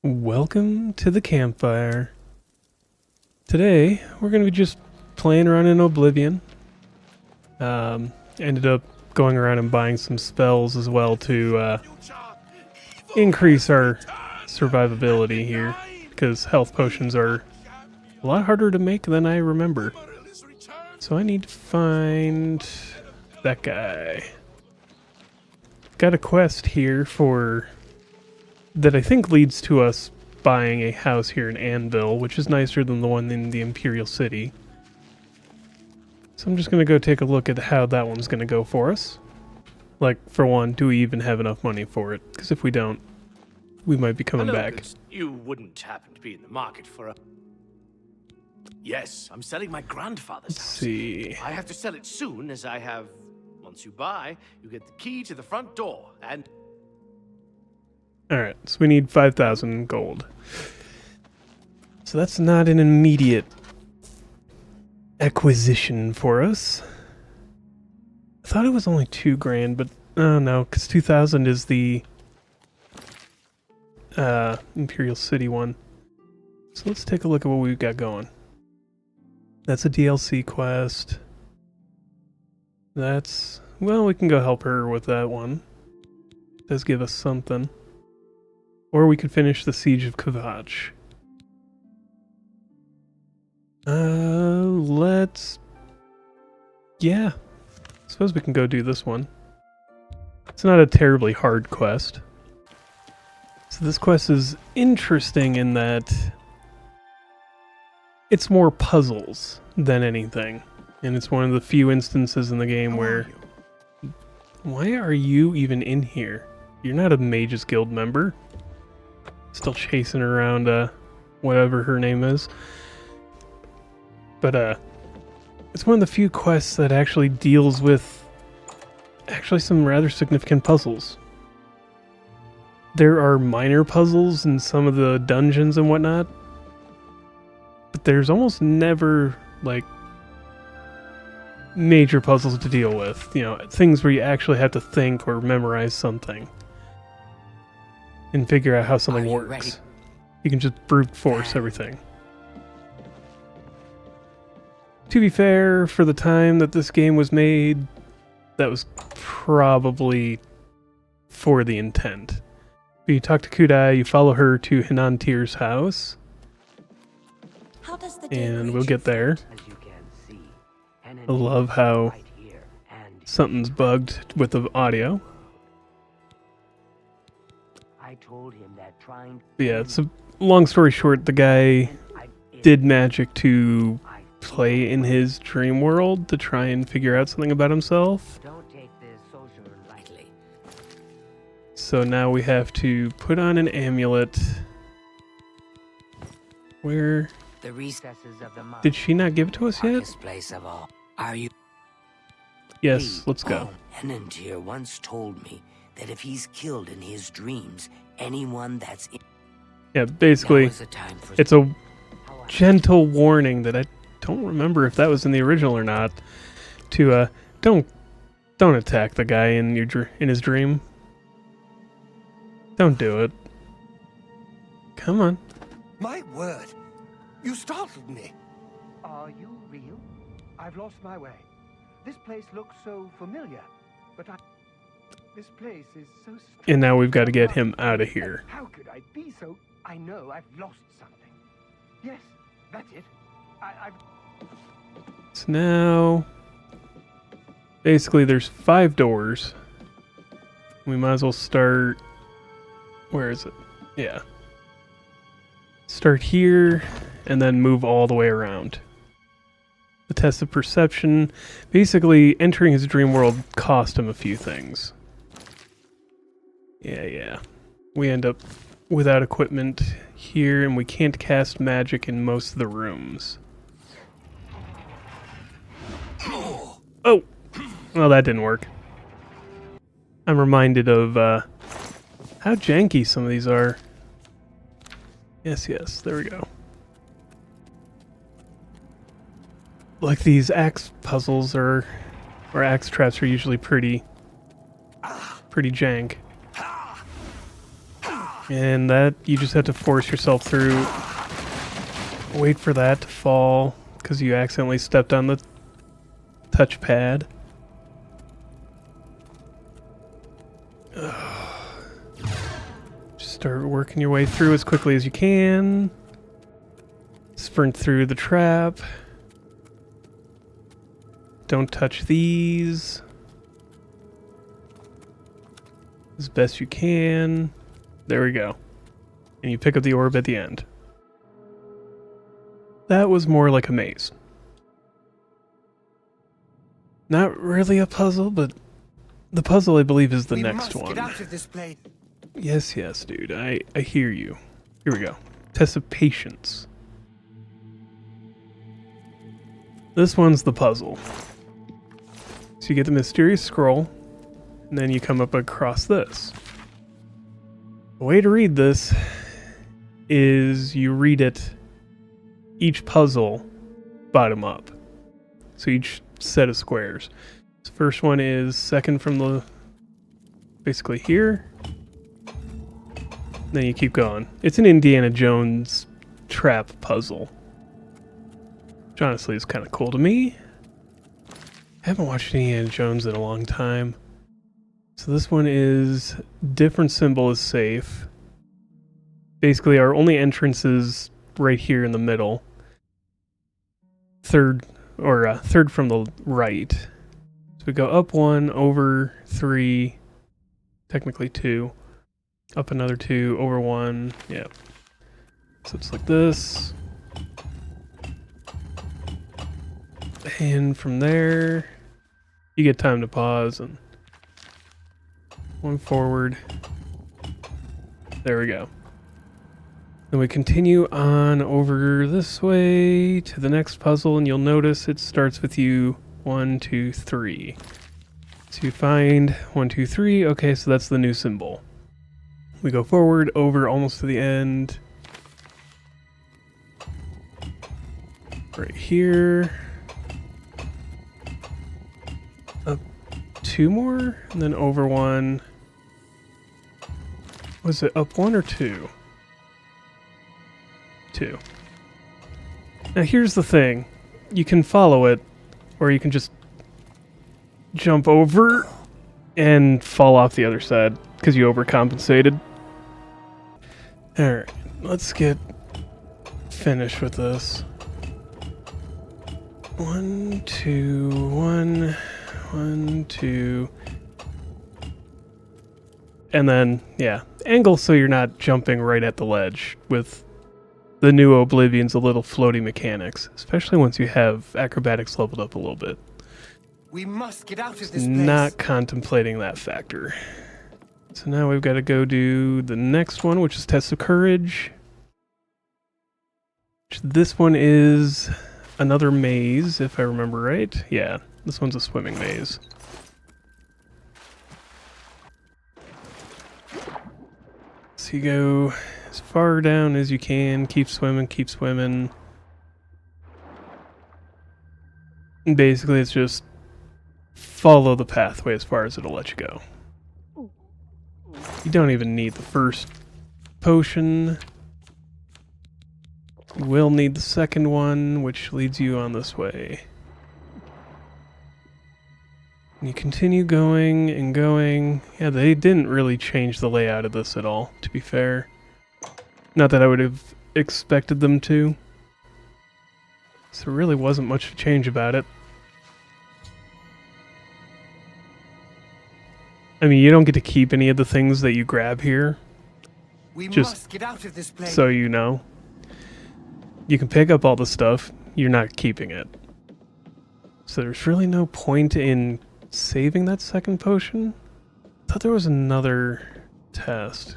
Welcome to the campfire. Today, we're going to be just playing around in Oblivion. Ended up going around and buying some spells as well to increase our survivability here, because health potions are a lot harder to make than I remember. So I need to find that guy. Got a quest here that I think leads to us buying a house here in Anvil, which is nicer than the one in the Imperial City. So I'm just going to go take a look at how that one's going to go for us. Like, for one, do we even have enough money for it? Because if we don't, we might be coming back. You wouldn't happen to be in the market for a... Yes, I'm selling my grandfather's house. See. I have to sell it soon, as I have... Once you buy, you get the key to the front door, and... Alright, so we need 5,000 gold. So that's not an immediate acquisition for us. I thought it was only 2 grand, but oh no, because 2,000 is the Imperial City one. So let's take a look at what we've got going. That's a DLC quest. That's... well, we can go help her with that one. It does give us something. Or we could finish the Siege of Kvatch. Let's... yeah. I suppose we can go do this one. It's not a terribly hard quest. So this quest is interesting in that it's more puzzles than anything. And it's one of the few instances in the game where... why are you even in here? You're not a Mages Guild member. Still chasing around, whatever her name is. But, it's one of the few quests that actually deals with actually some rather significant puzzles. There are minor puzzles in some of the dungeons and whatnot, but there's almost never, like, major puzzles to deal with. You know, things where you actually have to think or memorize something and figure out how something works. Ready? You can just brute force everything. To be fair, for the time that this game was made, that was probably for the intent. But you talk to Kudai, you follow her to Hinantir's house, and we'll get there. I love how something's bugged with the audio. But yeah, it's a long story short, the guy did magic to play in his dream world to try and figure out something about himself. So now we have to put on an amulet. Where... the recesses of the did she not give it to us yet? place of all. Are you? Yes, let's go. Hinantir once told me that if he's killed in his dreams, anyone that's in... yeah, basically, it's a gentle warning that I don't remember if that was in the original or not. To don't attack the guy in his dream. Don't do it. Come on. My word, you startled me. Are you real? I've lost my way. This place looks so familiar, but this place is so strange. And now we've got to get him out of here. How could I be so... I know I've lost something. Yes, that's it. I've... So now... basically there's 5 doors. We might as well start... where is it? Yeah. Start here, and then move all the way around. The test of perception. Basically, entering his dream world cost him a few things. Yeah. We end up without equipment here, and we can't cast magic in most of the rooms. Oh! Well, that didn't work. I'm reminded of how janky some of these are. Yes, there we go. Like these axe puzzles or axe traps are usually pretty jank. And that, you just have to force yourself through. Wait for that to fall, because you accidentally stepped on the touchpad. Just start working your way through as quickly as you can. Sprint through the trap. Don't touch these. As best you can. There we go. And you pick up the orb at the end. That was more like a maze. Not really a puzzle, but the puzzle, I believe, is the next one. Get out of this place. Yes, yes, dude. I hear you. Here we go. Test of patience. This one's the puzzle. So you get the mysterious scroll, and then you come up across this. The way to read this is you read it, each puzzle, bottom up. So each set of squares. The first one is second from the, basically here. Then you keep going. It's an Indiana Jones trap puzzle. Which honestly is kind of cool to me. I haven't watched Indiana Jones in a long time. So this one is different symbol is safe. Basically our only entrance is right here in the middle. Third from the right. So we go up 1, over 3, technically 2. Up another 2, over 1, yeah. So it's like this. And from there, you get time to pause and 1 forward. There we go. Then we continue on over this way to the next puzzle, and you'll notice it starts with you 1, 2, 3. So you find 1, 2, 3. Okay, so that's the new symbol. We go forward over almost to the end. Right here. Up 2 more, and then over 1. Was it up 1 or 2? 2. Now here's the thing. You can follow it, or you can just jump over and fall off the other side, because you overcompensated. Alright, let's get finished with this. 1, 2, 1, 1, 2. And then, yeah, angle so you're not jumping right at the ledge with the new Oblivion's a little floaty mechanics, especially once you have acrobatics leveled up a little bit. We must get out of this place. Not contemplating that factor. So now we've got to go do the next one, which is Test of Courage. This one is another maze, if I remember right. Yeah, this one's a swimming maze. So you go as far down as you can, keep swimming, keep swimming. And basically it's just follow the pathway as far as it'll let you go. You don't even need the first potion. You will need the second one, which leads you on this way. And you continue going and going. Yeah, they didn't really change the layout of this at all, to be fair. Not that I would have expected them to. So there really wasn't much to change about it. I mean, you don't get to keep any of the things that you grab here. We Just must get out of this place. so you know. You can pick up all the stuff, you're not keeping it. So there's really no point in saving that second potion. I thought there was another test.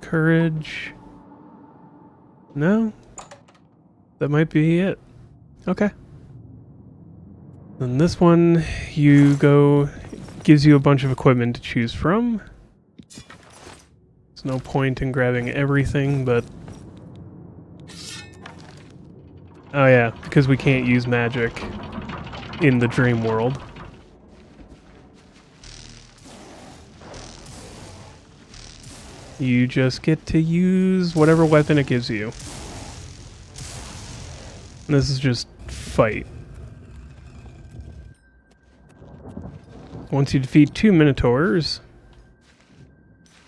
Courage. No? That might be it. Okay. Then this one, you go, gives you a bunch of equipment to choose from. There's no point in grabbing everything, but... Oh yeah, because we can't use magic in the dream world. You just get to use whatever weapon it gives you. And this is just fight. Once you defeat 2 Minotaurs,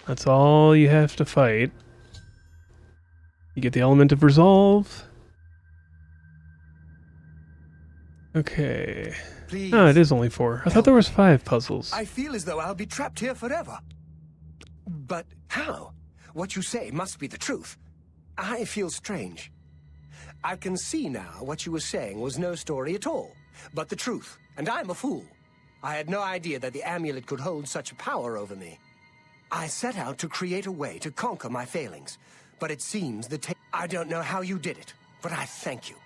that's all you have to fight. You get the element of resolve. Okay. Please. Oh, it is only 4. I thought there was 5 puzzles. I feel as though I'll be trapped here forever. But how? What you say must be the truth. I feel strange. I can see now what you were saying was no story at all, but the truth, and I'm a fool. I had no idea that the amulet could hold such power over me. I set out to create a way to conquer my failings, but it seems I don't know how you did it, but I thank you.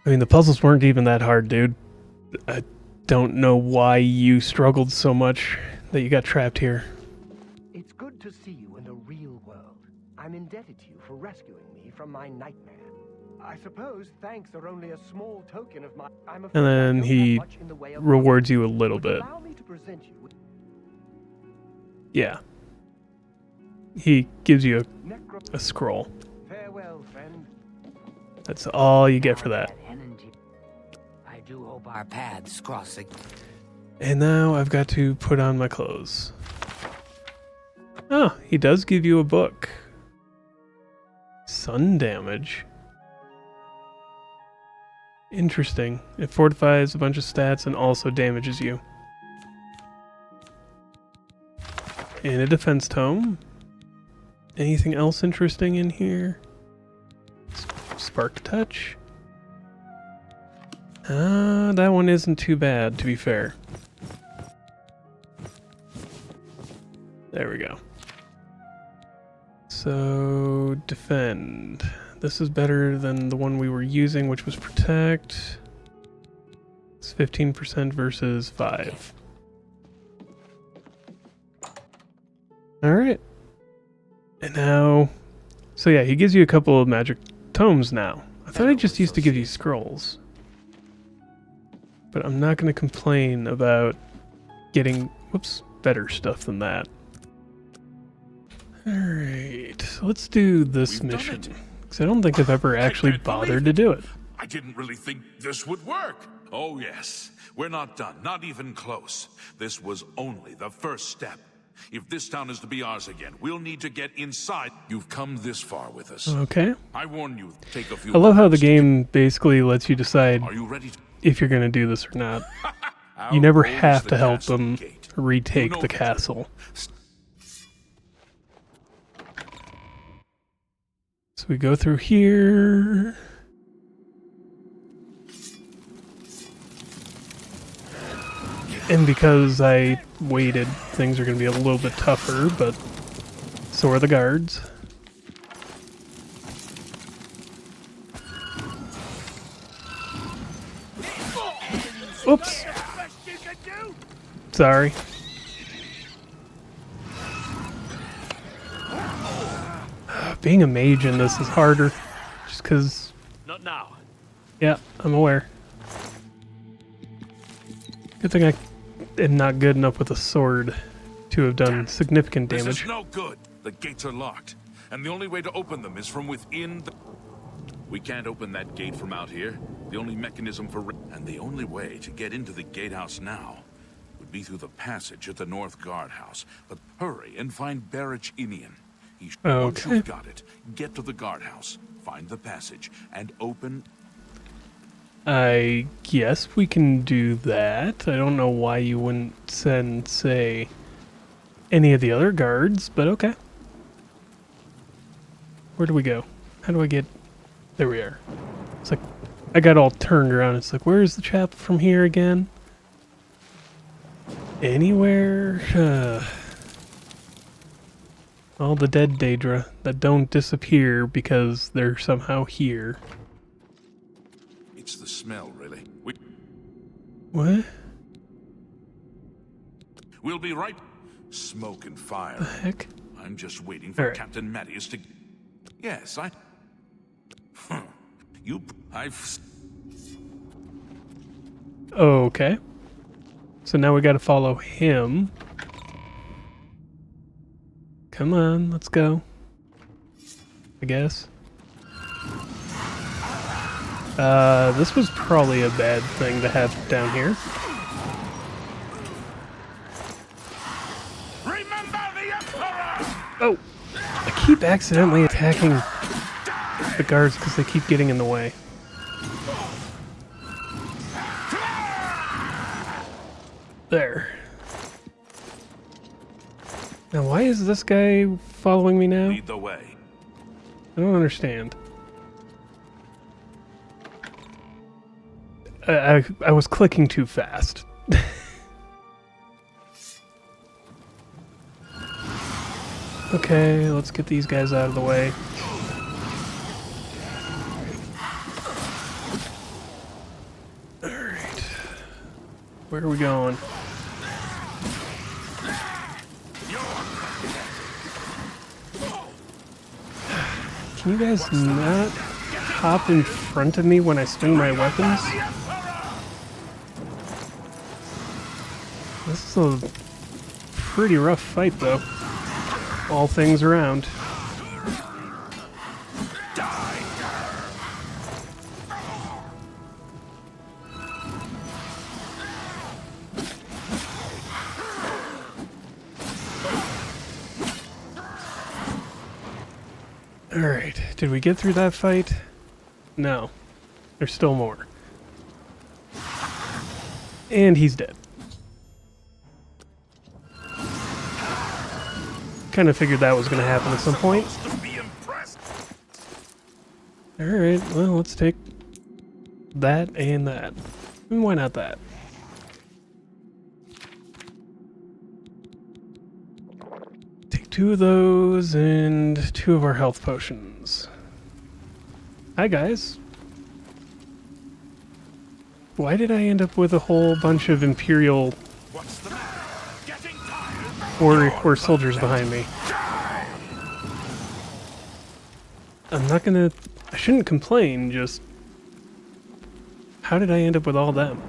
I mean, the puzzles weren't even that hard, dude. I don't know why you struggled so much that you got trapped here. It's good to see you in the real world. I'm indebted to you for rescuing me from my nightmare. I suppose thanks are only a small token of my... I'm afraid And I then don't he have much in the way of rewards you a little Would bit. allow me to present you with Yeah. He gives you necro... a scroll. Farewell, friend. That's all you get for that. I do hope our paths cross again. And now I've got to put on my clothes. Oh, he does give you a book. Sun damage. Interesting. It fortifies a bunch of stats and also damages you. And a defense tome. Anything else interesting in here? Spark touch. That one isn't too bad, to be fair. There we go. So, defend. This is better than the one we were using, which was protect. It's 15% versus 5. Alright. And now... So yeah, he gives you a couple of magic tomes now. I thought he just used to give you scrolls. But I'm not going to complain about getting, whoops, better stuff than that. Alright, so let's do this We've done mission. it. Because I don't think I've ever actually can't bothered believe to do it. I didn't really think this would work. Oh yes, we're not done, not even close. This was only the first step. If this town is to be ours again, we'll need to get inside. You've come this far with us. Okay. I warn you, take a few I love how the moments to game basically lets you decide Are you ready to... if you're going to do this or not. How You never old is have the to help castle them gate? retake You know the the castle. So we go through here. And because I waited, things are going to be a little bit tougher, but so are the guards. Oops. Sorry. Being a mage in this is harder. Just because, Not now. yeah, I'm aware. Good thing I am not good enough with a sword to have done significant This damage. is no good. The gates are locked, and the only way to open them is from within the... We can't open that gate from out here. The only mechanism for... And the only way to get into the gatehouse now would be through the passage at the North Guardhouse. But hurry and find Barrich Inian. Once Okay. you've got it, get to the guardhouse, find the passage, and open... I guess we can do that. I don't know why you wouldn't send, say, any of the other guards, but okay. Where do we go? How do I get... There we are. It's like, I got all turned around. It's like, where's the chapel from here again? Anywhere? All the dead Daedra that don't disappear because they're somehow here. It's the smell, really. What? We'll be right... Smoke and fire. The heck? I'm just waiting for All right. Captain Mattias to... Yes, I... I've... Okay. So now we gotta follow him. Come on, let's go. I guess. This was probably a bad thing to have down here. Remember the Emperor! Oh! I keep accidentally attacking the guards because they keep getting in the way. There. Now, why is this guy following me now? Lead the way. I don't understand. I was clicking too fast. Okay, let's get these guys out of the way. Alright. Where are we going? Can you guys not hop in front of me when I swing my weapons? This is a pretty rough fight, though. All things around. Alright, did we get through that fight? No. There's still more. And he's dead. Kind of figured that was going to happen at some point. Alright, well, let's take that and that. And why not that? Take 2 of those and 2 of our health potions. Hi, guys. Why did I end up with a whole bunch of Imperial or soldiers behind me? I'm not gonna... I shouldn't complain, just... How did I end up with all them?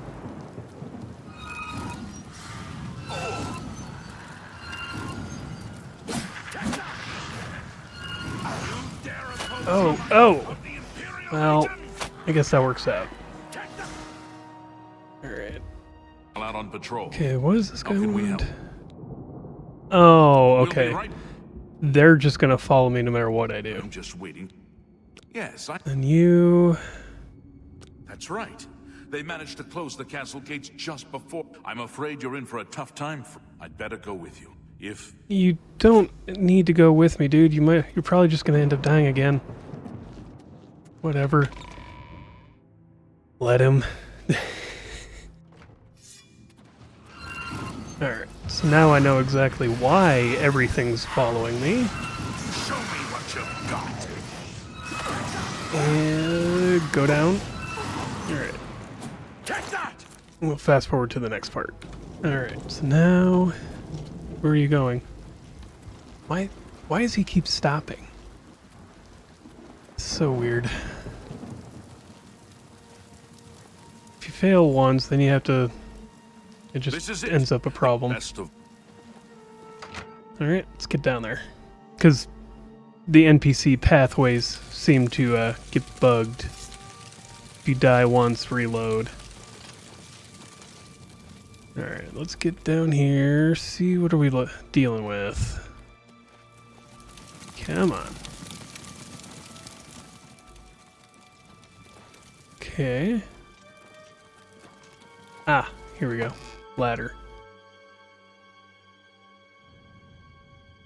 Oh! Well, I guess that works out. Alright. Out on patrol. Okay, what is this guy How can we want? help? Oh, We'll be okay. right- They're just gonna follow me no matter what I do. I'm just waiting. Yes, And you... That's right. They managed to close the castle gates just before. I'm afraid you're in for a tough time. I'd better go with you. If You don't need to go with me, dude. You're probably just gonna end up dying again. Whatever. Let him. Alright, so now I know exactly why everything's following me. show me what you've got. And go down. Alright. Take that! We'll fast forward to the next part. Alright, so now... Where are you going? Why does he keep stopping? It's so weird. If you fail once, then you have to... It just ends up a problem. Best of Alright, let's get down there. Because the NPC pathways seem to get bugged. If you die once, reload. Alright, let's get down here. See, what are we dealing with? Come on. Okay. Ah, here we go. Ladder.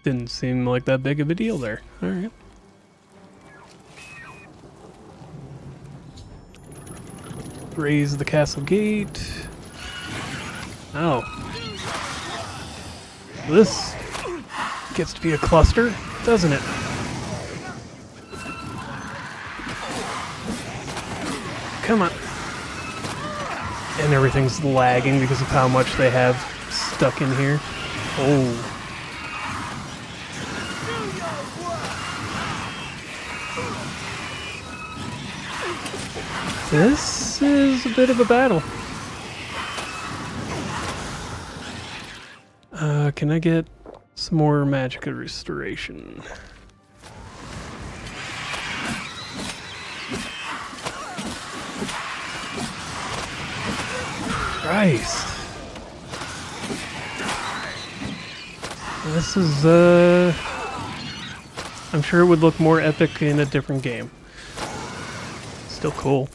Didn't seem like that big of a deal there. Alright. Raise the castle gate. Oh. This gets to be a cluster, doesn't it? Come on. And everything's lagging because of how much they have stuck in here. Oh. This is a bit of a battle. Can I get Some more magic restoration. Christ. This is, I'm sure it would look more epic in a different game. Still cool.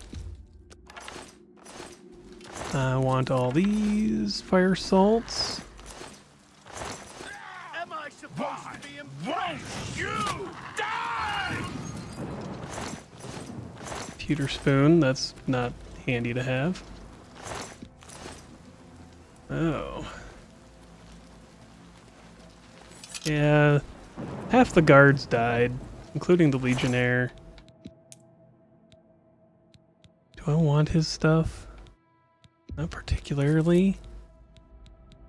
I want all these fire salts. Am I supposed to be impressed? You die! Pewter spoon, that's not handy to have. Oh. Yeah, half the guards died, including the Legionnaire. Do I want his stuff? Not particularly.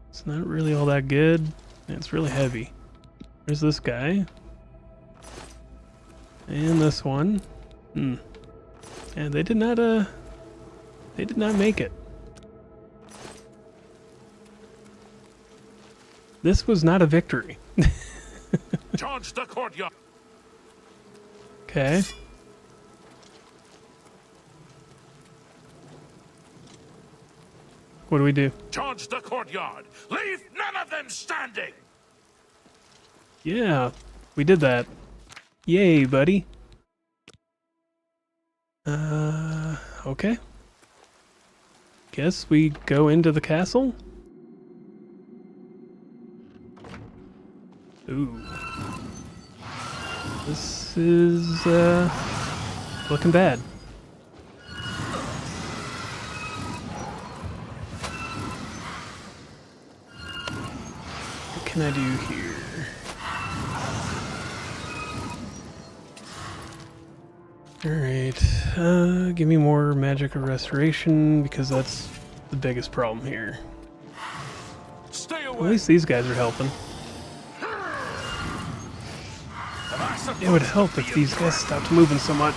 It's not really all that good. And it's really heavy. There's this guy. And this one. And they did not make it. This was not a victory. Charge the courtyard. Okay. What do we do? Charge the courtyard. Leave none of them standing. Yeah, we did that. Yay, buddy. Okay. Guess we go into the castle? Ooh. This is, looking bad. What can I do here? Alright, give me more magic of restoration, because that's the biggest problem here. Stay away. At least these guys are helping. It would help if these guys stopped moving so much.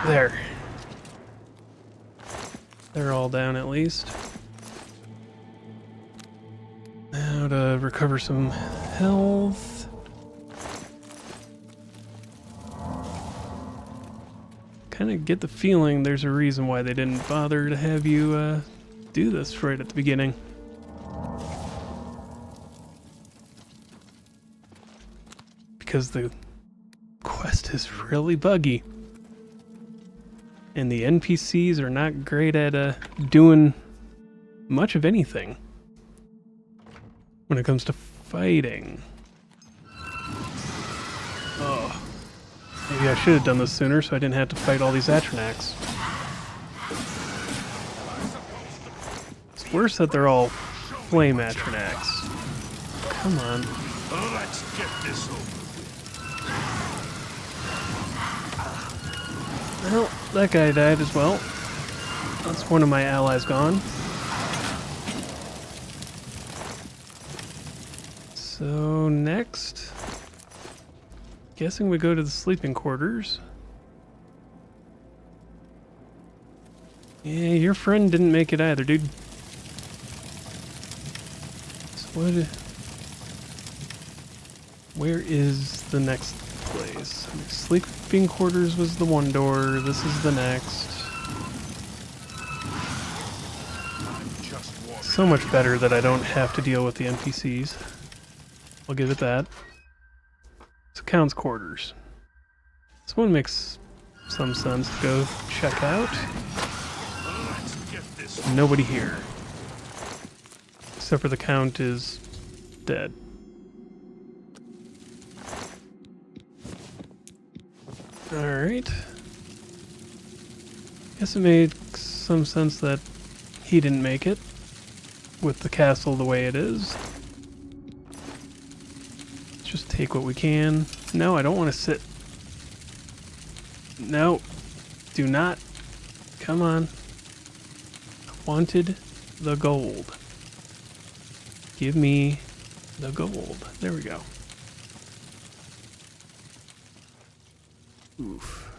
There. They're all down at least. Now to recover some health. Kind of get the feeling there's a reason why they didn't bother to have you do this right at the beginning. Because the quest is really buggy. And the NPCs are not great at doing much of anything when it comes to fighting. Oh. Maybe I should have done this sooner so I didn't have to fight all these Atronachs. It's worse that they're all flame Atronachs. Come on. Let's get this over. Well, that guy died as well. That's one of my allies gone. So next, guessing we go to the sleeping quarters. Yeah, your friend didn't make it either, dude. So where is the next place? Sleeping quarters was the one door. This is the next. So much better that I don't have to deal with the NPCs. I'll give it that. It's Count's quarters. This one makes some sense to go check out. Nobody here. Except for the Count is dead. Alright. Guess it made some sense that he didn't make it with the castle the way it is. Just take what we can. No, I don't want to sit. No. Do not. Come on. I wanted the gold. Give me the gold. There we go. Oof.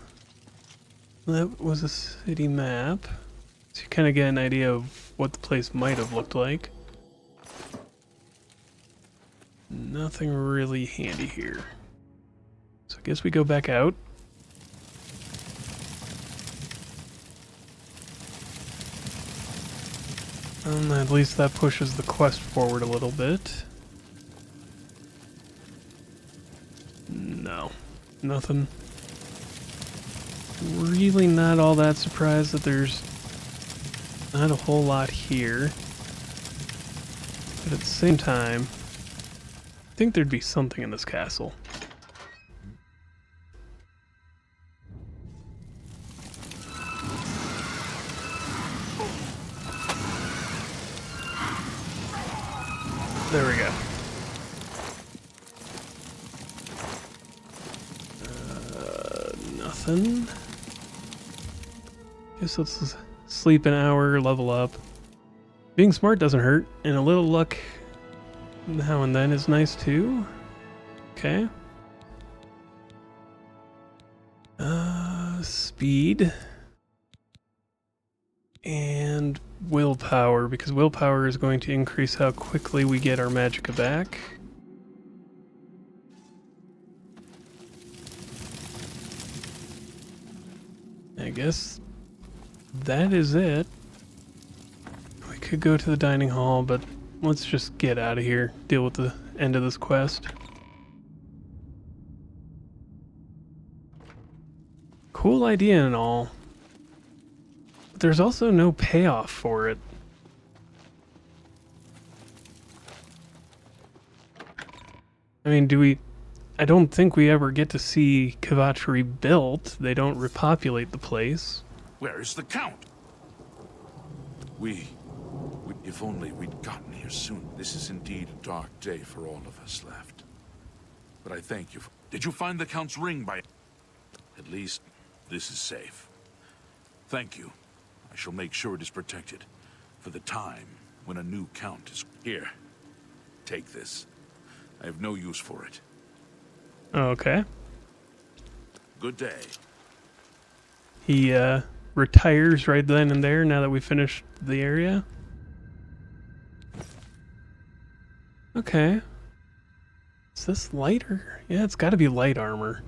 That was a city map. So you kind of get an idea of what the place might have looked like. Nothing really handy here. So I guess we go back out. At least that pushes the quest forward a little bit. No, nothing. Really not all that surprised that there's not a whole lot here. But at the same time, I think there'd be something in this castle. There we go. Nothing. Guess let's sleep an hour, level up. Being smart doesn't hurt, and a little luck now and then is nice too. Okay. Speed. And willpower, because willpower is going to increase how quickly we get our magicka back. I guess that is it. We could go to the dining hall, but let's just get out of here, deal with the end of this quest. Cool idea and all. There's also no payoff for it. I mean, I don't think we ever get to see Kvatch rebuilt. They don't repopulate the place. Where is the Count? If only we'd gotten here soon. This is indeed a dark day for all of us left. But I thank you. Did you find the Count's ring by... At least, this is safe. Thank you. I shall make sure it is protected for the time when a new Count is here. Take this. I have no use for it. Okay. Good day. He retires right then and there now that we finished the area. Okay. Is this lighter? Yeah, it's got to be light armor.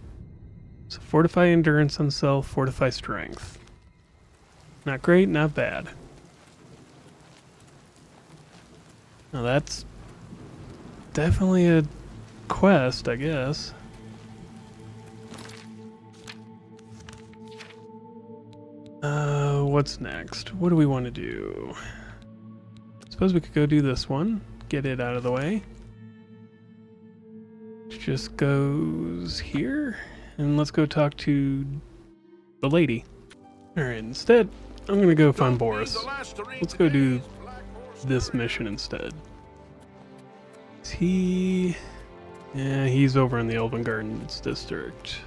So fortify endurance on self, fortify strength. Not great, not bad. Now that's definitely a quest, I guess. What's next? What do we want to do? Suppose we could go do this one. Get it out of the way. It just goes here. And let's go talk to the lady. Alright, instead, I'm gonna go find Boris. Let's go do this mission instead. Is he... Yeah, he's over in the Elven Gardens district.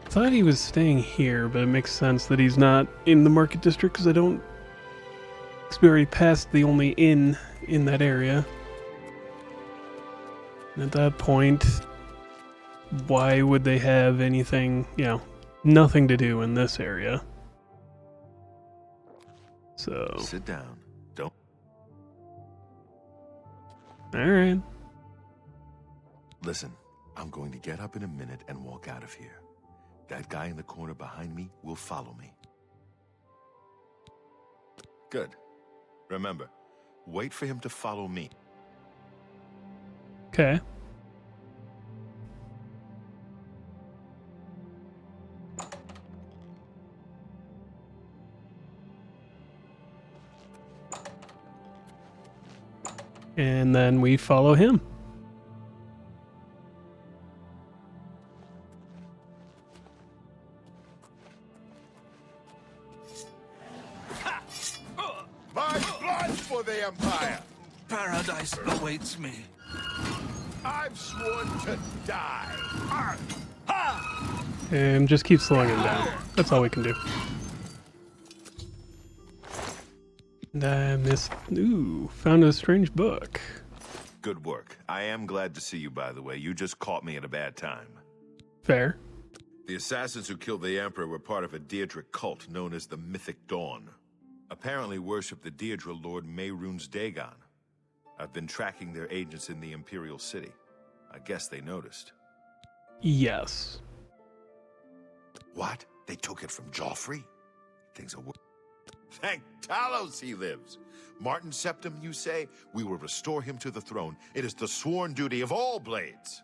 Thought he was staying here, but it makes sense that he's not in the market district because we already passed the only inn in that area. And at that point, why would they have anything, nothing to do in this area? So... Sit down. Don't... Alright. Listen, I'm going to get up in a minute and walk out of here. That guy in the corner behind me will follow me. Good. Remember, wait for him to follow me. Okay. And then we follow him. My blood for the Empire! Paradise awaits me. I've sworn to die! And just keep slowing him down. That's all we can do. And I missed... Ooh, found a strange book. Good work. I am glad to see you, by the way. You just caught me at a bad time. Fair. The assassins who killed the Emperor were part of a Deirdre cult known as the Mythic Dawn. Apparently worship the Deirdre Lord Mehrunes Dagon. I've been tracking their agents in the Imperial City. I guess they noticed. Yes. What? They took it from Joffrey? Things are... Thank Talos he lives. Martin Septim, you say? We will restore him to the throne. It is the sworn duty of all blades.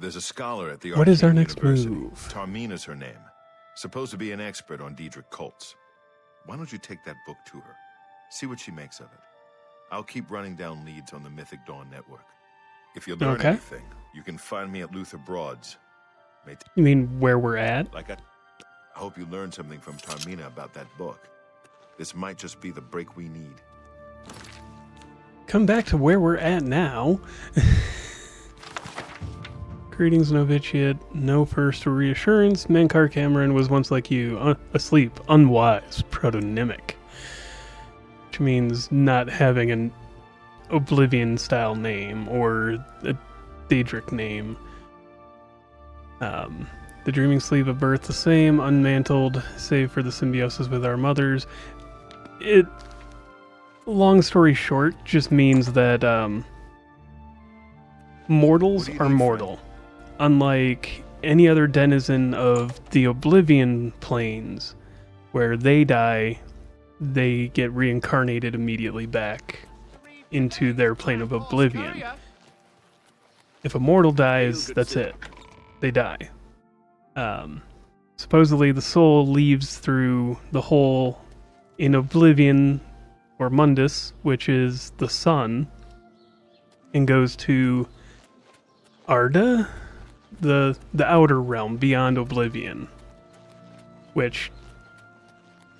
There's a scholar at the What is our Arcane next University. move? Tarmina's her name. Supposed to be an expert on Daedric cults. Why don't you take that book to her? See what she makes of it. I'll keep running down leads on the Mythic Dawn network. If you learn Okay. anything, you can find me at Luther Broad's. You mean where we're at? I hope you learned something from Tarmina about that book. This might just be the break we need. Come back to where we're at now. Greetings, novitiate. No first reassurance. Mankar Cameron was once like you, asleep, unwise, protonymic. Which means not having an Oblivion-style name or a Daedric name. The dreaming sleep of birth the same, unmantled, save for the symbiosis with our mothers. It, long story short, just means that mortals are mortal. Unlike any other denizen of the Oblivion planes, where they die, they get reincarnated immediately back into their plane of Oblivion. If a mortal dies, that's it. They die. Supposedly the soul leaves through the hole in Oblivion, or Mundus, which is the sun, and goes to Arda? The outer realm beyond Oblivion. Which,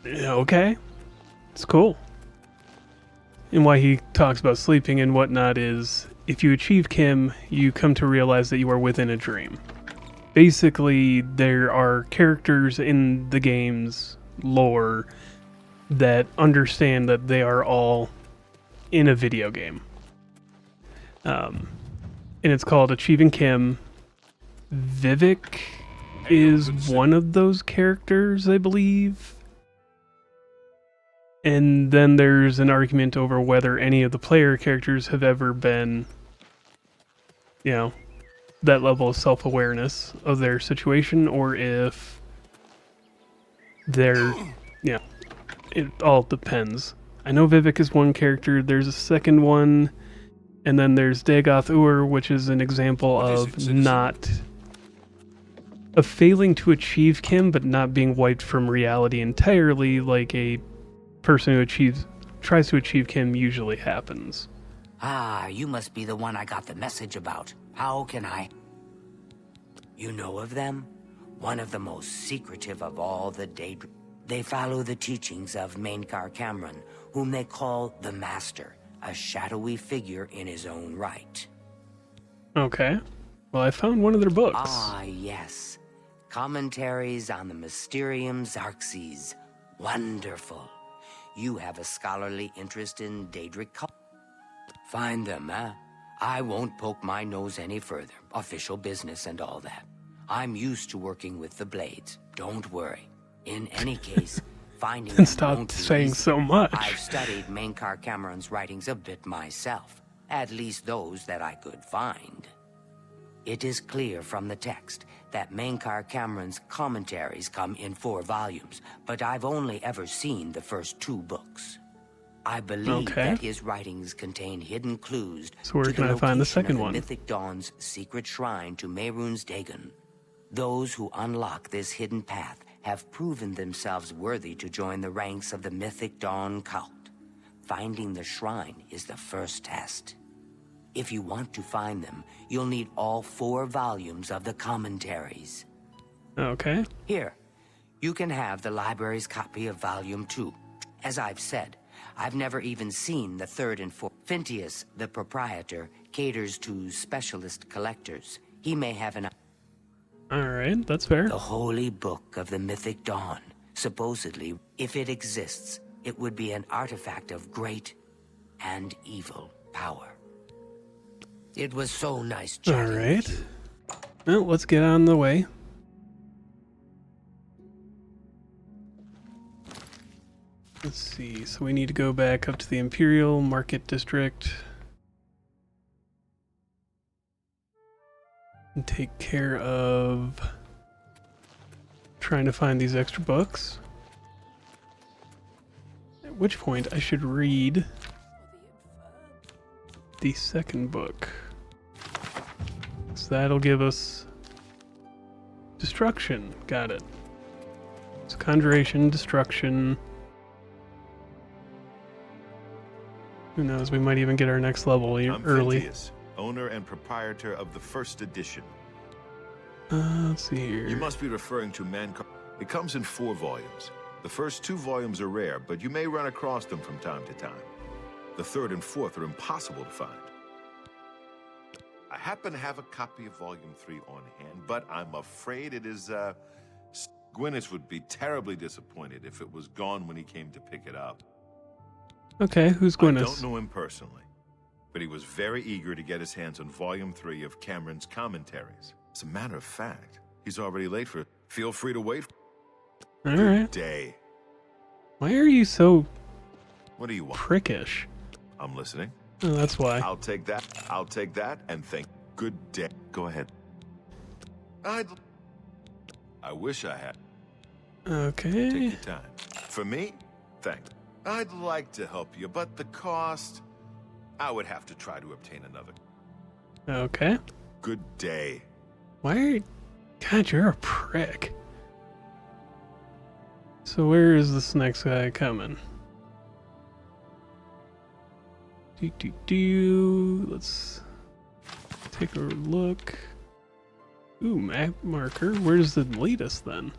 okay, it's cool. And why he talks about sleeping and whatnot is, if you achieve Kim, you come to realize that you are within a dream. Basically, there are characters in the game's lore that understand that they are all in a video game. And it's called Achieving Kim. Vivek is one of those characters, I believe. And then there's an argument over whether any of the player characters have ever been, that level of self-awareness of their situation, or if they're, it all depends. I know Vivek is one character, there's a second one, and then there's Dagoth Ur, which is an example of failing to achieve Kim, but not being wiped from reality entirely, like a person who tries to achieve Kim usually happens. Ah, you must be the one I got the message about. How can I? You know of them? One of the most secretive of all the Daedra. They follow the teachings of Mankar Cameron, whom they call the Master, a shadowy figure in his own right. Okay. Well, I found one of their books. Ah, yes. Commentaries on the Mysterium Xarxes. Wonderful. You have a scholarly interest in Daedric cult. Find them, huh? I won't poke my nose any further. Official business and all that. I'm used to working with the Blades. Don't worry. In any case, finding them Stop won't be saying easy. so much. I've studied Mankar Cameron's writings a bit myself. At least those that I could find. It is clear from the text that Mankar Cameron's commentaries come in 4 volumes, but I've only ever seen the first 2 books. I believe that his writings contain hidden clues So where to can the I find the location second of one? Mythic Dawn's secret shrine to Mehrunes Dagon. Those who unlock this hidden path have proven themselves worthy to join the ranks of the Mythic Dawn cult. Finding the shrine is the first test. If you want to find them, you'll need all 4 volumes of the commentaries. Okay. Here, you can have the library's copy of Volume 2. As I've said, I've never even seen the 3rd and 4th. Phintius, the proprietor, caters to specialist collectors. He may have an... Alright, that's fair. The Holy Book of the Mythic Dawn. Supposedly, if it exists, it would be an artifact of great and evil power. It was so nice chatting with Alright. you. Well, let's get on the way. Let's see, so we need to go back up to the Imperial Market District and take care of trying to find these extra books. At which point I should read the second book. So that'll give us destruction. Got it. So conjuration, destruction. Who knows, we might even get our next level I'm early. Phintius, owner and proprietor of the first edition. Let's see here. You must be referring to Mankind. It comes in 4 volumes. The first 2 volumes are rare, but you may run across them from time to time. The 3rd and 4th are impossible to find. I happen to have a copy of Volume 3 on hand, but I'm afraid it is, Gwyneth would be terribly disappointed if it was gone when he came to pick it up. Okay, who's I Gwyneth? don't know him personally, but he was very eager to get his hands on Volume 3 of Cameron's commentaries. As a matter of fact, he's already late for it. Feel free to wait. Alright. Day. Why are you so What do you want? prickish? I'm listening. Oh, that's why. I'll take that. I'll take that and think. Good day. Go ahead. I wish I had. Okay. Take your time. For me, thanks. I'd like to help you, but the cost, I would have to try to obtain another. Okay. Good day. Why are you... God, you're a prick. So where is this next guy coming? Let's take a look. Ooh, map marker. Where does it lead us then?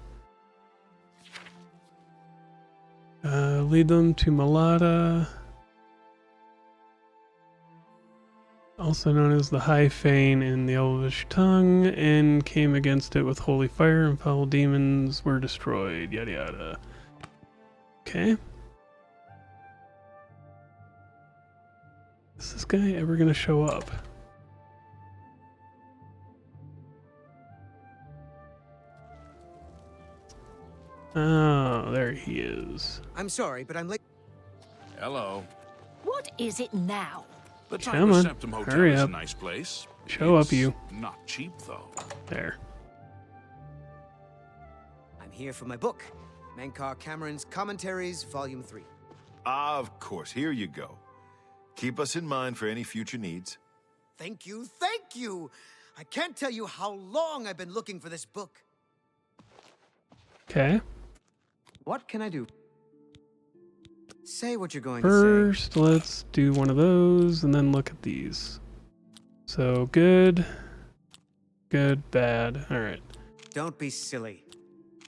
Lead them to Malata, also known as the High Fane in the Elvish tongue, and came against it with holy fire, and foul demons were destroyed. Yada yada. Okay. Is this guy ever gonna show up? Oh, there he is. I'm sorry, but I'm late. Hello. What is it now? The Come on, Septum Hotel hurry is up. a nice place. Show up, It's you. Not cheap, though. There. I'm here for my book, Mankar Cameron's Commentaries, Volume 3. Of course, here you go. Keep us in mind for any future needs. Thank you, thank you! I can't tell you how long I've been looking for this book. Okay. What can I do? Say what you're going to say. First, let's do one of those and then look at these. So, good, good, bad. All right. Don't be silly.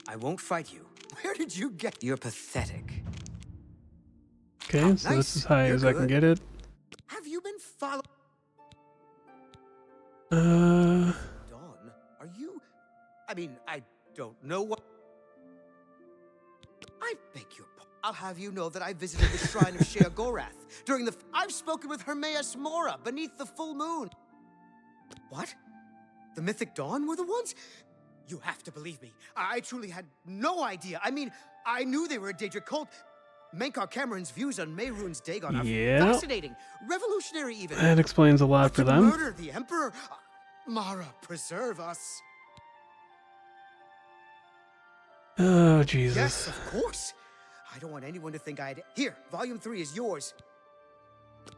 I won't fight you. Where did you get... You're pathetic. Okay, Oh, so nice. this is high You're as I can good. get it. Have you been following... Uh, Dawn, are you... I mean, I don't know what... I beg your pardon. I'll have you know that I visited the shrine of Shea Gorath during the... I've spoken with Hermaeus Mora beneath the full moon. What? The Mythic Dawn were the ones? You have to believe me. I truly had no idea. I mean, I knew they were a Daedric cult. Mankar Cameron's views on Mehrunes Dagon are Yeah. fascinating, revolutionary even. that explains a lot But for to them. murder the Emperor? Mara, preserve us. Oh, Jesus. Yes, of course. I don't want anyone to think I'd... Here, Volume 3 is yours.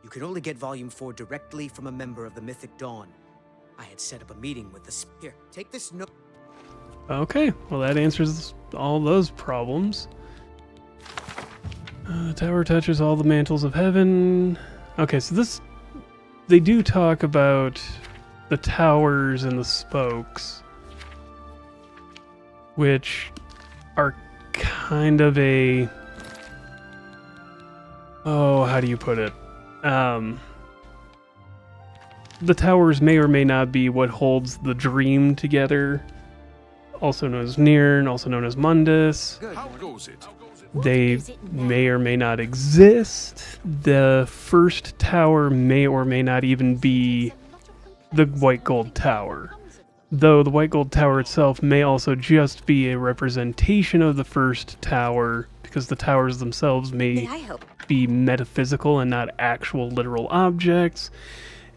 You can only get Volume 4 directly from a member of the Mythic Dawn. I had set up a meeting with the... Here, take this note. Okay, well that answers all those problems. The tower touches all the mantles of heaven. Okay, so this... They do talk about the towers and the spokes, which are kind of a... Oh, how do you put it? The towers may or may not be what holds the dream together, also known as Nirn, also known as Mundus. Good. How goes it? They may or may not exist. The first tower may or may not even be the White Gold Tower. Though the white gold tower itself may also just be a representation of the first tower, because the towers themselves may be metaphysical and not actual literal objects.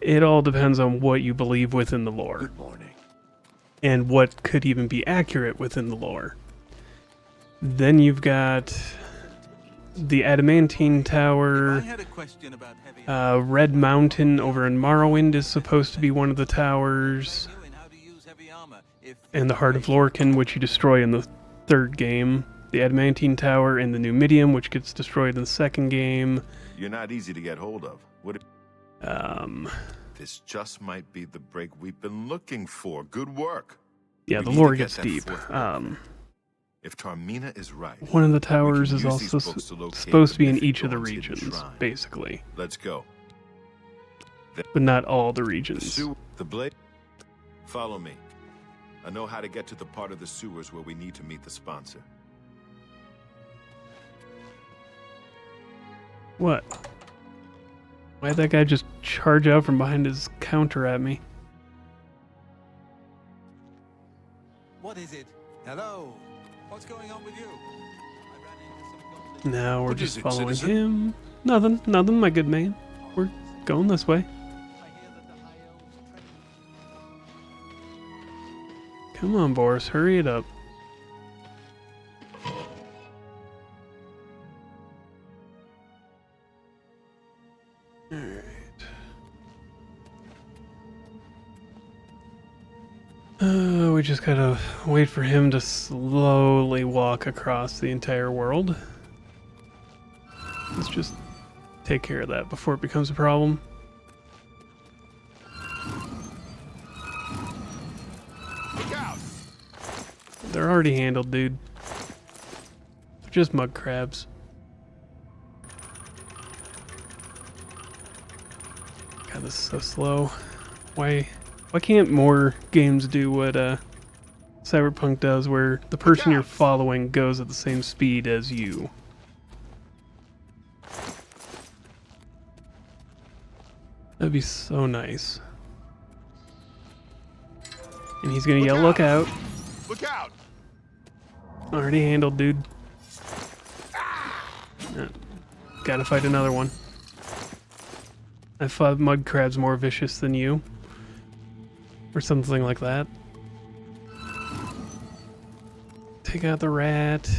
It all depends on what you believe within the lore. Good morning. And what could even be accurate within the lore. Then you've got the Adamantine Tower. Red Mountain over in Morrowind is supposed to be one of the towers. And the Heart of Lorcan, which you destroy in the third game. The Adamantine Tower and the Numidium, which gets destroyed in the second game. You're not easy to get hold of. This just might be the break we've been looking for. Good work. Yeah, the lore gets deep. If Tarmina is right, one of the towers is also supposed to be in each of the regions, basically. Let's go. But not all the regions. The blade. Follow me. I know how to get to the part of the sewers where we need to meet the sponsor. What? Why'd that guy just charge out from behind his counter at me? What is it? Hello. What's going on with you? I ran into some Now we're just following him. Nothing, my good man. We're going this way. Come on, Boris, hurry it up. Alright. We just gotta wait for him to slowly walk across the entire world. Let's just take care of that before it becomes a problem. They're already handled, dude. They're just mud crabs. God, this is so slow. Why can't more games do what Cyberpunk does, where the person you're following goes at the same speed as you? That'd be so nice. And he's gonna yell, "Look out!" Look out! Already handled, dude. Gotta fight another one. I thought mud crabs more vicious than you. Or something like that. Take out the rat.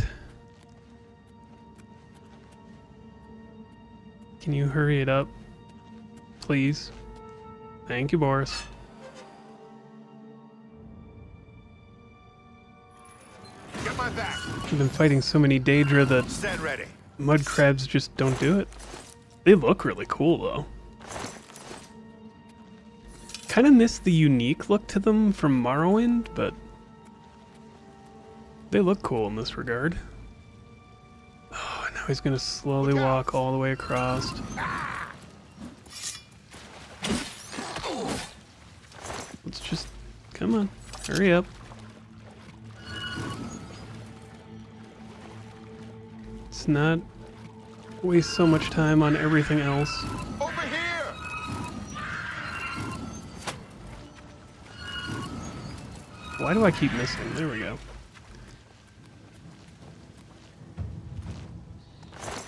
Can you hurry it up? Please. Thank you, Boris. Get my back. I've been fighting so many Daedra that Stand ready. mud crabs just don't do it. They look really cool, though. Kind of miss the unique look to them from Morrowind, but they look cool in this regard. Oh, now he's gonna slowly walk all the way across. Let's just, come on, hurry up. Let's not waste so much time on everything else. Over here. Why do I keep missing? There we go.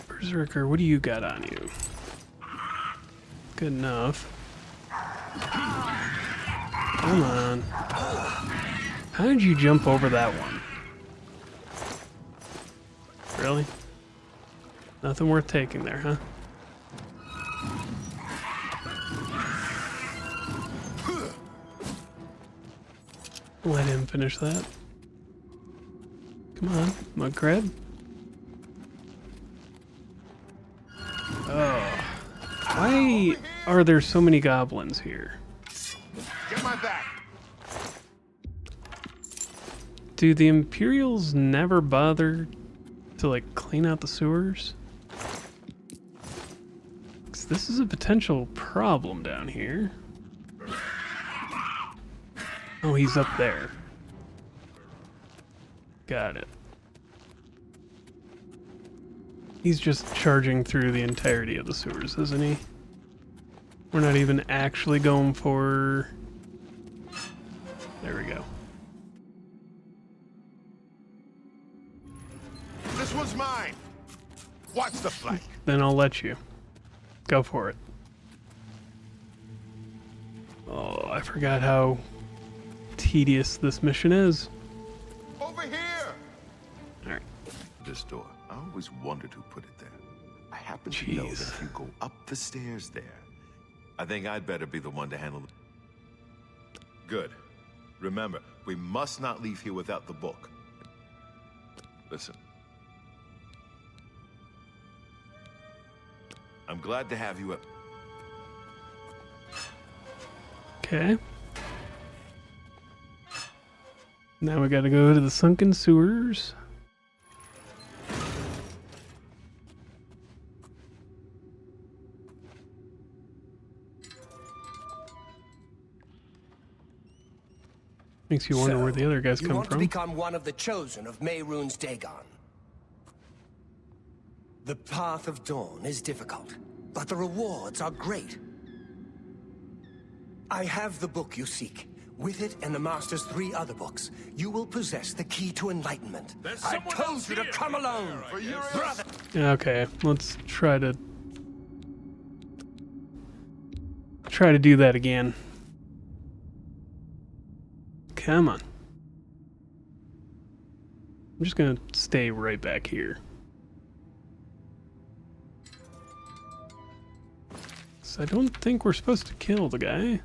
Berserker, what do you got on you? Good enough. Come on. How did you jump over that one? Really? Nothing worth taking there, huh? Let him finish that. Come on, mud crab. Oh. Why are there so many goblins here? Get my back. Do the Imperials never bother to, like, clean out the sewers? 'Cause this is a potential problem down here. Oh, he's up there. Got it. He's just charging through the entirety of the sewers, isn't he? We're not even actually going for... There we go. was mine. Watch the flank. Then I'll let you. Go for it. Oh, I forgot how tedious this mission is. Over here. Alright. This door. I always wondered who put it there. I happen to know that Jeez. if you go up the stairs there, I think I'd better be the one to handle it. Good. Remember, we must not leave here without the book. Listen. I'm glad to have you at... Okay. Now we gotta go to the sunken sewers. Makes you wonder where the other guys you come want from. to become one of the chosen of Mehrunes Dagon. The path of dawn is difficult, but the rewards are great. I have the book you seek. With it and the Master's 3 other books, you will possess the key to enlightenment. I told you to come alone, brother. Okay, let's try to do that again. Come on. I'm just gonna stay right back here. So I don't think we're supposed to kill the guy.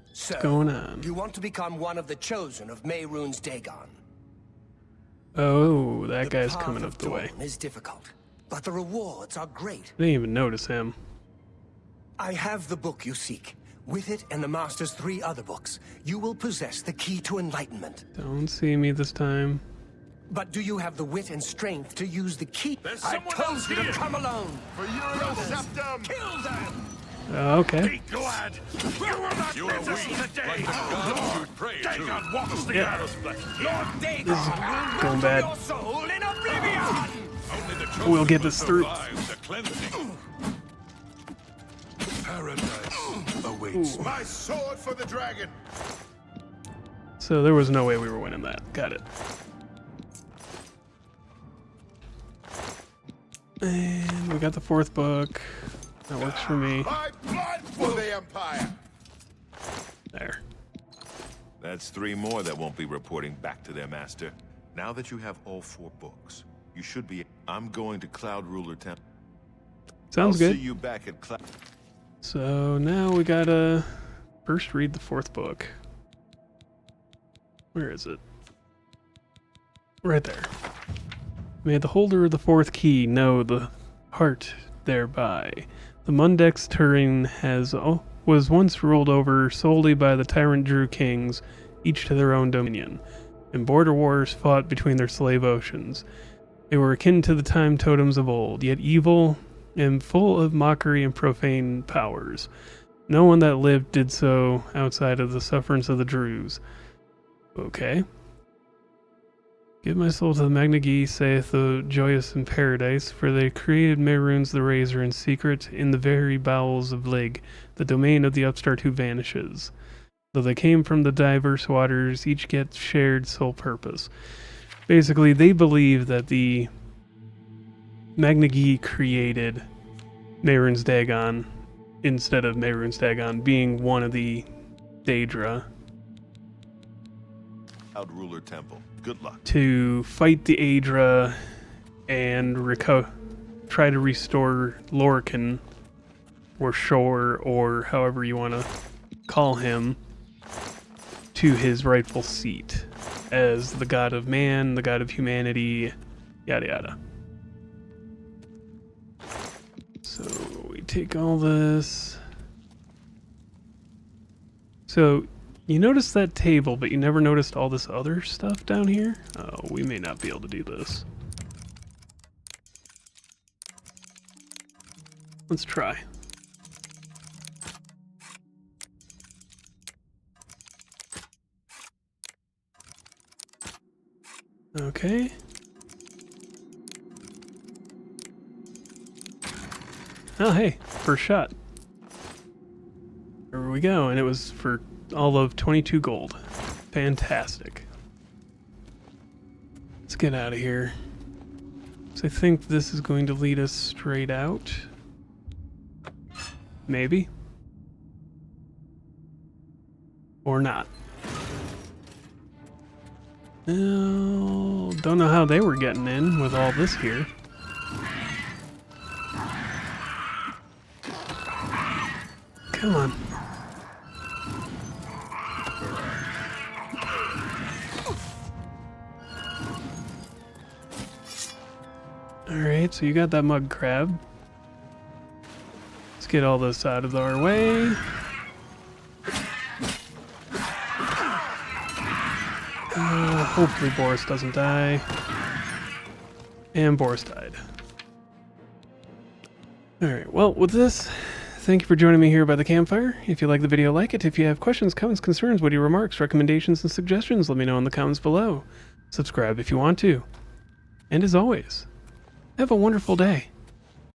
What's going on? You want to become one of the chosen of Mehrunes Dagon. Oh, that guy's path coming of up the way. dawn is difficult, but the rewards are great. I didn't even notice him. I have the book you seek. With it and the Master's 3 other books, you will possess the key to enlightenment. Don't see me this time. But do you have the wit and strength to use the key? I told you to come alone. For Septum! Kill them! Okay. Be glad. You will not live to see the day. Dagon walks the earth. Lord Dagon will Going murder bad. your soul in oblivion! We'll get this through. Paradise awaits. My sword for the dragon! So there was no way we were winning that. Got it. And we got the 4th book. That works for me. My blood for the Empire! There. That's 3 more that won't be reporting back to their master. Now that you have all 4 books, you should be... I'm going to Cloud Ruler Temple. Sounds I'll good. see you back at Cloud... So now we gotta first read the 4th book. Where is it? Right there. May the holder of the 4th key know the heart thereby. The Mundex Turing was once ruled over solely by the tyrant Drew kings, each to their own dominion, and border wars fought between their slave oceans. They were akin to the time totems of old, yet evil and full of mockery and profane powers. No one that lived did so outside of the sufferance of the Druze. Okay. Give my soul to the Magnagi, saith the joyous in paradise, for they created Mehrunes the Razor in secret in the very bowels of Lig, the domain of the upstart who vanishes. Though they came from the diverse waters, each gets shared sole purpose. Basically, they believe that the Magnagi created Mehrunes Dagon instead of Mehrunes Dagon being one of the Daedra Cloud Ruler Temple. Good luck. to fight the Aedra and try to restore Lorcan, or Shore, or however you want to call him, to his rightful seat as the god of man, the god of humanity, yada yada. So we take all this. So you noticed that table, but you never noticed all this other stuff down here? Oh, we may not be able to do this. Let's try. Okay. Oh, hey, first shot. There we go, and it was for all of 22 gold. Fantastic. Let's get out of here. So I think this is going to lead us straight out. Maybe. Or not. Well, don't know how they were getting in with all this here. Come on. Alright, so you got that mud crab. Let's get all this out of our way. Hopefully Boris doesn't die. And Boris died. Alright, well, with this, thank you for joining me here by the campfire. If you like the video, like it. If you have questions, comments, concerns, witty remarks, recommendations, and suggestions, let me know in the comments below. Subscribe if you want to. And as always, have a wonderful day.